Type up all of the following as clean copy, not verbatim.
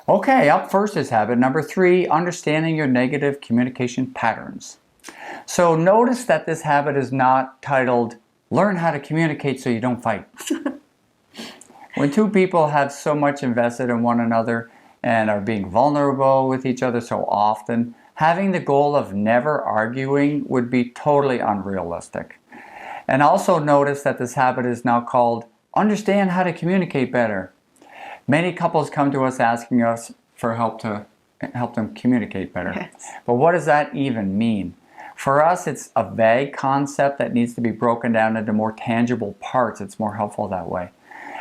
Okay, up first is habit number 3, understanding your negative communication patterns. So notice that this habit is not titled, learn how to communicate so you don't fight. When two people have so much invested in one another and are being vulnerable with each other so often, having the goal of never arguing would be totally unrealistic. And also notice that this habit is now called, understand how to communicate better. Many couples come to us asking us for help to help them communicate better. Yes. But what does that even mean? For us, it's a vague concept that needs to be broken down into more tangible parts. It's more helpful that way.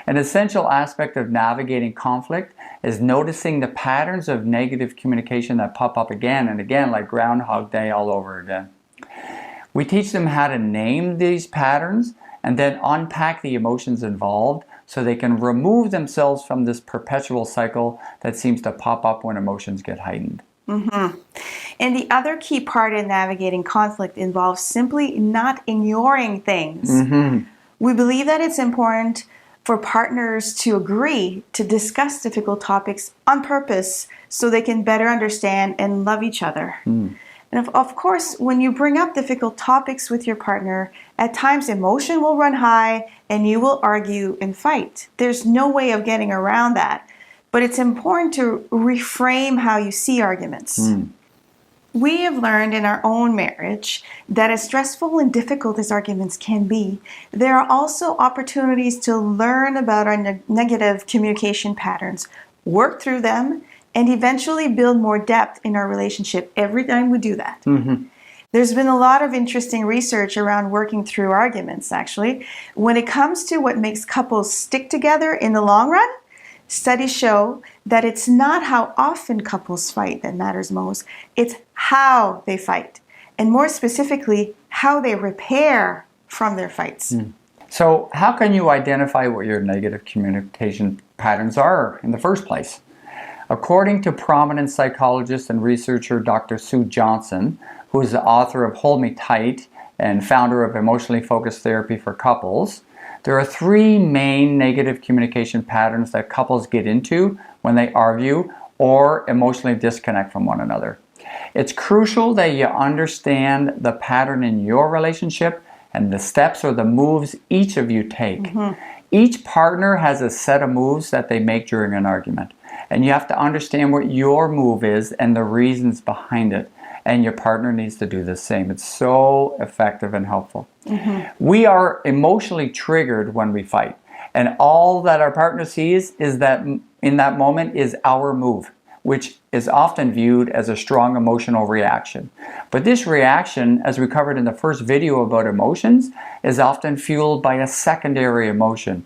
An essential aspect of navigating conflict is noticing the patterns of negative communication that pop up again and again, like Groundhog Day all over again. We teach them how to name these patterns and then unpack the emotions involved so they can remove themselves from this perpetual cycle that seems to pop up when emotions get heightened. Mm-hmm. And the other key part in navigating conflict involves simply not ignoring things. Mm-hmm. We believe that it's important for partners to agree to discuss difficult topics on purpose so they can better understand and love each other. Mm. And of course, when you bring up difficult topics with your partner, at times emotion will run high and you will argue and fight. There's no way of getting around that. But it's important to reframe how you see arguments. Mm. We have learned in our own marriage that as stressful and difficult as arguments can be, there are also opportunities to learn about our negative communication patterns, work through them, and eventually build more depth in our relationship every time we do that. Mm-hmm. There's been a lot of interesting research around working through arguments, actually. When it comes to what makes couples stick together in the long run, studies show that it's not how often couples fight that matters most, it's how they fight, and more specifically, how they repair from their fights. Mm. So how can you identify what your negative communication patterns are in the first place? According to prominent psychologist and researcher Dr. Sue Johnson, who is the author of Hold Me Tight and founder of Emotionally Focused Therapy for Couples, there are 3 main negative communication patterns that couples get into when they argue or emotionally disconnect from one another. It's crucial that you understand the pattern in your relationship and the steps or the moves each of you take. Mm-hmm. Each partner has a set of moves that they make during an argument. And you have to understand what your move is and the reasons behind it. And your partner needs to do the same. It's so effective and helpful. Mm-hmm. We are emotionally triggered when we fight. And all that our partner sees is that in that moment is our move, which is often viewed as a strong emotional reaction. But this reaction, as we covered in the first video about emotions, is often fueled by a secondary emotion.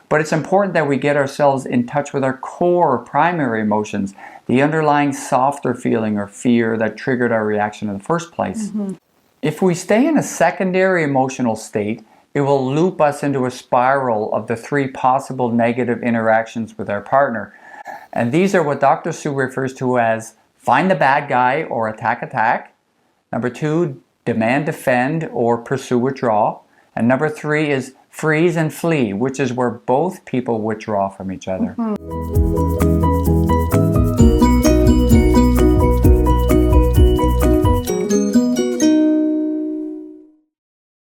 But it's important that we get ourselves in touch with our core primary emotions, the underlying softer feeling or fear that triggered our reaction in the first place. Mm-hmm. If we stay in a secondary emotional state, it will loop us into a spiral of the 3 possible negative interactions with our partner. And these are what Dr. Sue refers to as find the bad guy or attack. Number 2, demand defend or pursue withdraw. And number 3 is freeze and flee, which is where both people withdraw from each other. Mm-hmm.